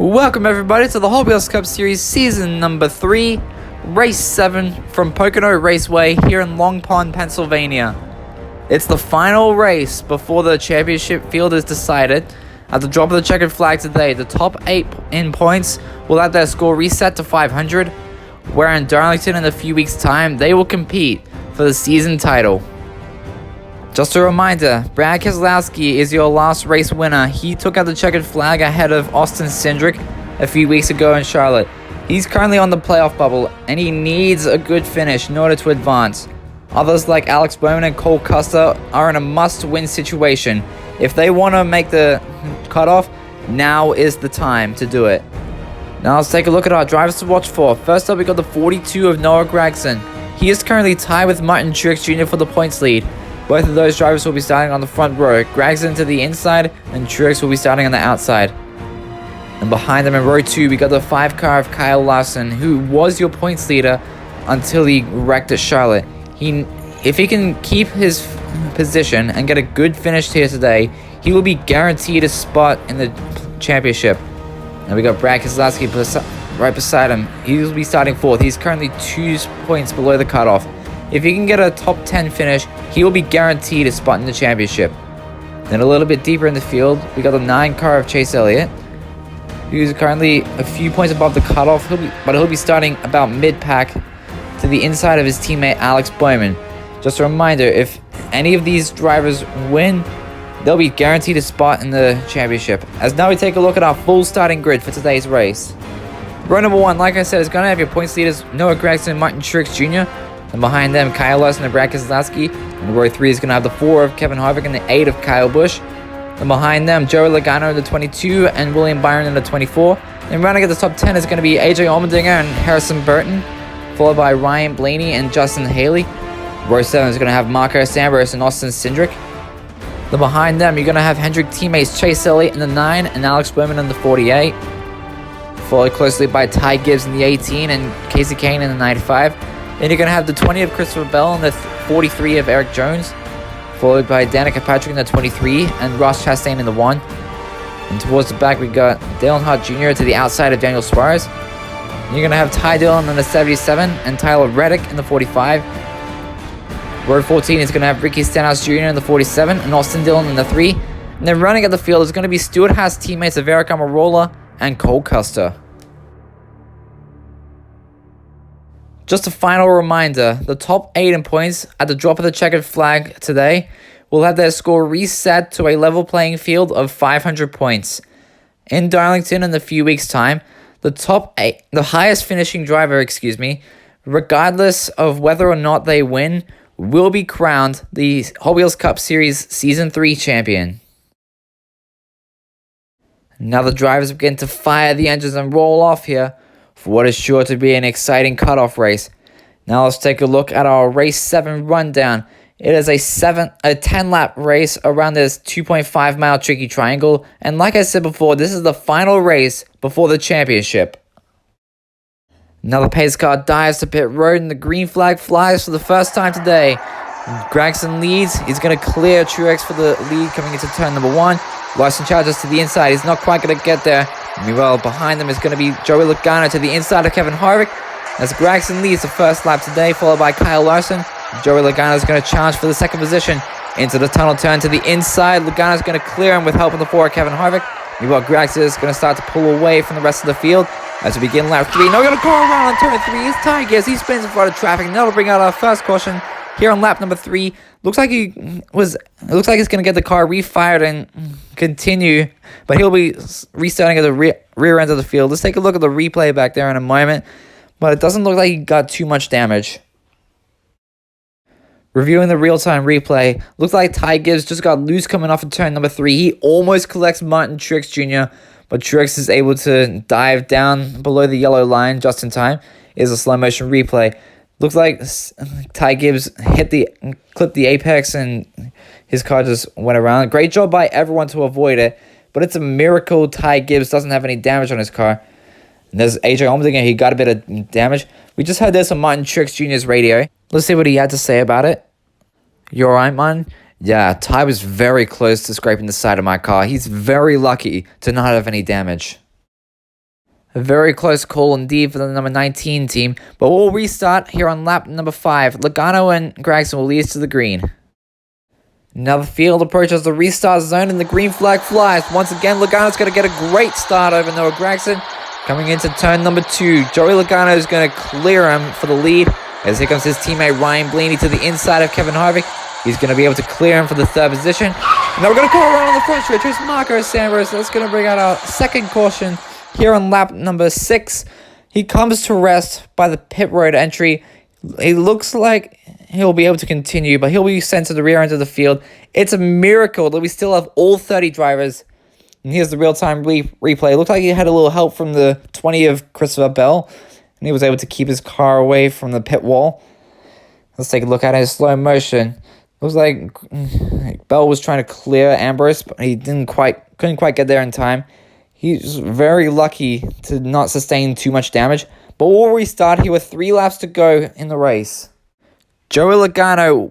Welcome everybody to the Hot Wheels Cup Series Season number 3, Race 7 from Pocono Raceway here in Long Pond, Pennsylvania. It's the final race before the championship field is decided. At the drop of the checkered flag today, the top 8 in points will have their score reset to 500, where in Darlington in a few weeks' time, they will compete for the season title. Just a reminder, Brad Keselowski is your last race winner. He took out the checkered flag ahead of Austin Cindric a few weeks ago in Charlotte. He's currently on the playoff bubble, and he needs a good finish in order to advance. Others like Alex Bowman and Cole Custer are in a must-win situation. If they want to make the cutoff, now is the time to do it. Now let's take a look at our drivers to watch for. First up, we got the 42 of Noah Gragson. He is currently tied with Martin Truex Jr. for the points lead. Both of those drivers will be starting on the front row. Gragson to the inside, and Truex will be starting on the outside. And behind them in row 2, we got the 5 car of Kyle Larson, who was your points leader until he wrecked at Charlotte. If he can keep his position and get a good finish here today, he will be guaranteed a spot in the championship. And we got Brad Keselowski right beside him. He will be starting 4th. He's currently 2 points below the cutoff. If he can get a top 10 finish, he will be guaranteed a spot in the championship. Then a little bit deeper in the field, we got the 9 car of Chase Elliott, who's currently a few points above the cutoff, but he'll be starting about mid-pack to the inside of his teammate Alex Bowman. Just a reminder, if any of these drivers win, they'll be guaranteed a spot in the championship. As now we take a look at our full starting grid for today's race. Row number 1, like I said, is going to have your points leaders Noah Gragson and Martin Truex Jr., and behind them, Kyle Larson and Brad Keselowski. And row 3 is going to have the 4 of Kevin Harvick and the 8 of Kyle Busch. And behind them, Joey Logano in the 22 and William Byron in the 24. And rounding at the top 10 is going to be AJ Allmendinger and Harrison Burton, followed by Ryan Blaney and Justin Haley. Row 7 is going to have Marco Sambros and Austin Cindric. Then behind them, you're going to have Hendrick teammates Chase Elliott in the 9 and Alex Bowman in the 48. Followed closely by Ty Gibbs in the 18 and Casey Kane in the 95. Then you're going to have the 20 of Christopher Bell and the 43 of Eric Jones, followed by Danica Patrick in the 23 and Ross Chastain in the 1. And towards the back, we got Dale Earnhardt Jr. to the outside of Daniel Suarez. And you're going to have Ty Dillon in the 77 and Tyler Reddick in the 45. Row 14 is going to have Ricky Stenhouse Jr. in the 47 and Austin Dillon in the 3. And then running at the field is going to be Stewart Haas teammates of Eric Almirola and Cole Custer. Just a final reminder, the top 8 in points at the drop of the checkered flag today will have their score reset to a level playing field of 500 points. In Darlington in a few weeks' time, the highest finishing driver, regardless of whether or not they win, will be crowned the Hot Wheels Cup Series Season 3 champion. Now the drivers begin to fire the engines and roll off here for what is sure to be an exciting cutoff race. Now let's take a look at our Race 7 rundown. It is a 10-lap race around this 2.5-mile tricky triangle, and like I said before, this is the final race before the championship. Now the pace car dives to pit road, and the green flag flies for the first time today. Gragson leads. He's going to clear Truex for the lead coming into turn number 1. Larson charges to the inside. He's not quite going to get there. Meanwhile, behind them is going to be Joey Logano to the inside of Kevin Harvick. As Gragson leads the first lap today, followed by Kyle Larson. Joey Logano is going to challenge for the second position. Into the tunnel turn to the inside. Logano is going to clear him with help of the 4 of Kevin Harvick. Meanwhile, Gragson is going to start to pull away from the rest of the field as we begin lap 3. Now we're going to go around on turn 3. It's Ty Gibbs. He spins in front of traffic. Now we'll bring out our first caution here on lap number 3. Looks like he's going to get the car refired and continue, but he'll be restarting at the rear end of the field. Let's take a look at the replay back there in a moment, but it doesn't look like he got too much damage. Reviewing the real-time replay, looks like Ty Gibbs just got loose coming off of turn number 3. He almost collects Martin Truex Jr., but Truex is able to dive down below the yellow line just in time. Here's a slow-motion replay. Looks like Ty Gibbs clipped the apex and his car just went around. Great job by everyone to avoid it, but it's a miracle Ty Gibbs doesn't have any damage on his car. And there's AJ Allmendinger, he got a bit of damage. We just heard this on Martin Truex Jr.'s radio. Let's see what he had to say about it. You alright, man? Yeah, Ty was very close to scraping the side of my car. He's very lucky to not have any damage. A very close call indeed for the number 19 team, but we'll restart here on lap number 5. Logano and Gregson will lead us to the green. Now the field approaches the restart zone and the green flag flies. Once again, Logano's going to get a great start over Noah Gragson. Coming into turn number 2, Joey Logano is going to clear him for the lead. As here comes his teammate Ryan Blaney to the inside of Kevin Harvick. He's going to be able to clear him for the 3rd position. Now we're going to call around on the front stretch. It's Marco Sanders. That's going to bring out our 2nd caution here on lap number 6. He comes to rest by the pit road entry. It looks like he'll be able to continue, but he'll be sent to the rear end of the field. It's a miracle that we still have all 30 drivers. And here's the real-time replay. It looked like he had a little help from the 20 of Christopher Bell, and he was able to keep his car away from the pit wall. Let's take a look at it in slow motion. It was like Bell was trying to clear Ambrose, but he couldn't quite get there in time. He's very lucky to not sustain too much damage. But we'll restart here with 3 laps to go in the race. Joey Logano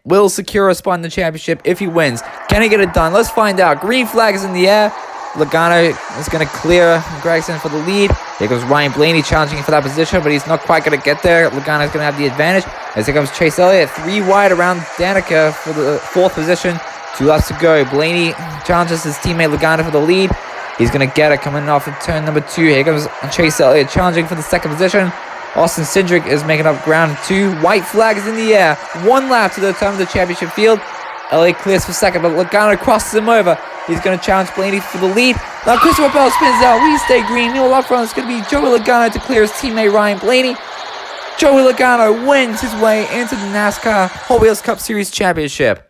will secure a spot in the championship if he wins. Can he get it done? Let's find out. Green flag is in the air. Logano is going to clear Gregson for the lead. Here goes Ryan Blaney challenging for that position, but he's not quite going to get there. Logano is going to have the advantage. As here comes Chase Elliott, 3 wide around Danica for the 4th position. 2 laps to go. Blaney challenges his teammate Logano for the lead. He's going to get it coming off of turn number 2. Here comes Chase Elliott challenging for the 2nd position. Austin Cindric is making up ground 2. White flag is in the air. 1 lap to determine the championship field. Elliott clears for 2nd, but Logano crosses him over. He's going to challenge Blaney for the lead. Now Christopher Bell spins out. We stay green. Neil up front. It's going to be Joey Logano to clear his teammate Ryan Blaney. Joey Logano wins his way into the NASCAR Hot Wheels Cup Series Championship.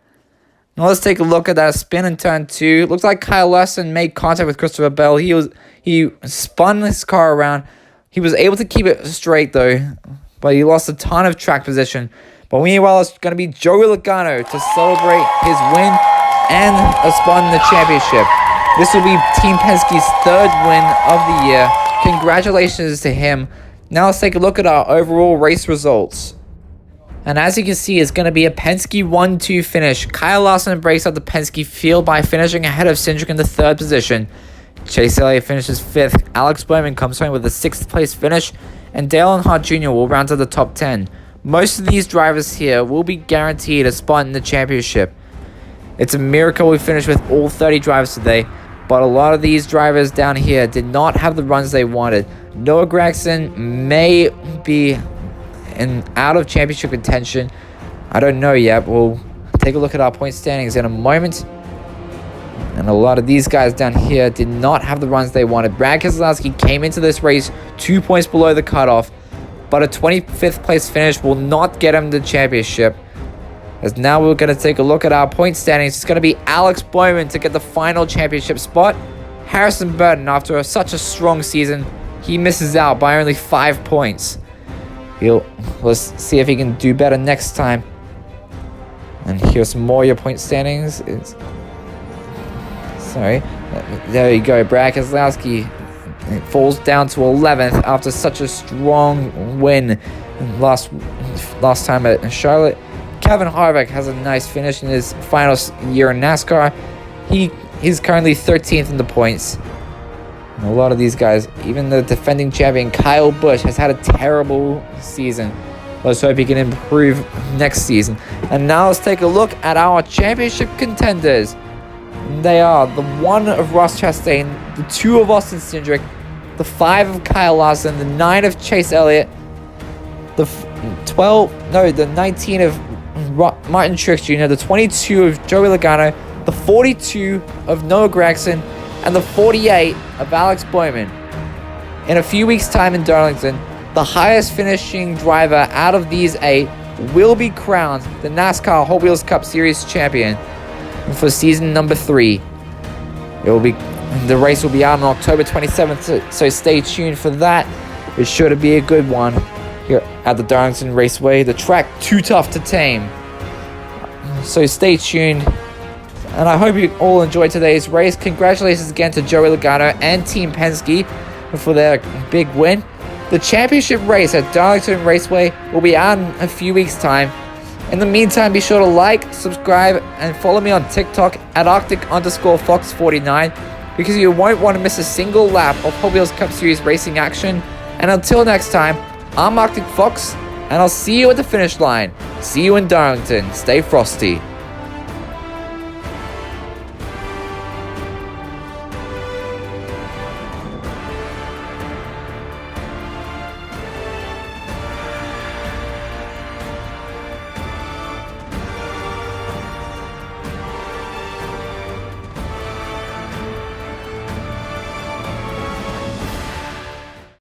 Now let's take a look at that spin in turn 2. Looks like Kyle Larson made contact with Christopher Bell. He spun his car around. He was able to keep it straight though, but he lost a ton of track position. But meanwhile, it's going to be Joey Logano to celebrate his win and a spot in the championship. This will be Team Penske's 3rd win of the year. Congratulations to him. Now let's take a look at our overall race results. And as you can see, it's going to be a Penske 1-2 finish. Kyle Larson breaks up the Penske field by finishing ahead of Cindric in the 3rd position. Chase Elliott finishes 5th. Alex Bowman comes home with a 6th place finish. And Dale Earnhardt Jr. will round to the top 10. Most of these drivers here will be guaranteed a spot in the championship. It's a miracle we finished with all 30 drivers today. But a lot of these drivers down here did not have the runs they wanted. Noah Gragson may be out of championship contention. I don't know yet. We'll take a look at our point standings in a moment. And a lot of these guys down here did not have the runs they wanted. Brad Keselowski came into this race 2 points below the cutoff, but a 25th place finish will not get him the championship. As now we're going to take a look at our point standings. It's going to be Alex Bowman to get the final championship spot. Harrison Burton, after such a strong season, he misses out by only 5 points. Let's see if he can do better next time. And here's some more of your point standings. There you go. Brad Keselowski falls down to 11th after such a strong win last time at Charlotte. Kevin Harvick has a nice finish in his final year in NASCAR. He's currently 13th in the points. And a lot of these guys, even the defending champion Kyle Busch, has had a terrible season. Let's hope he can improve next season. And now let's take a look at our championship contenders. They are the 1 of Ross Chastain, the 2 of Austin Cindric, the 5 of Kyle Larson, the 9 of Chase Elliott, the 19 of Martin Truex Jr., the 22 of Joey Logano, the 42 of Noah Gragson, and the 48 of Alex Bowman. In a few weeks' time in Darlington, the highest finishing driver out of these 8 will be crowned the NASCAR Hot Wheels Cup Series champion for season number 3. The race will be out on October 27th, so stay tuned for that. It's sure to be a good one here at the Darlington Raceway. The track too tough to tame. So stay tuned. And I hope you all enjoyed today's race. Congratulations again to Joey Logano and Team Penske for their big win. The championship race at Darlington Raceway will be out in a few weeks' time. In the meantime, be sure to like, subscribe, and follow me on TikTok at Arctic_Fox49. because you won't want to miss a single lap of Hot Wheels Cup Series racing action. And until next time, I'm Arctic Fox, and I'll see you at the finish line. See you in Darlington. Stay frosty.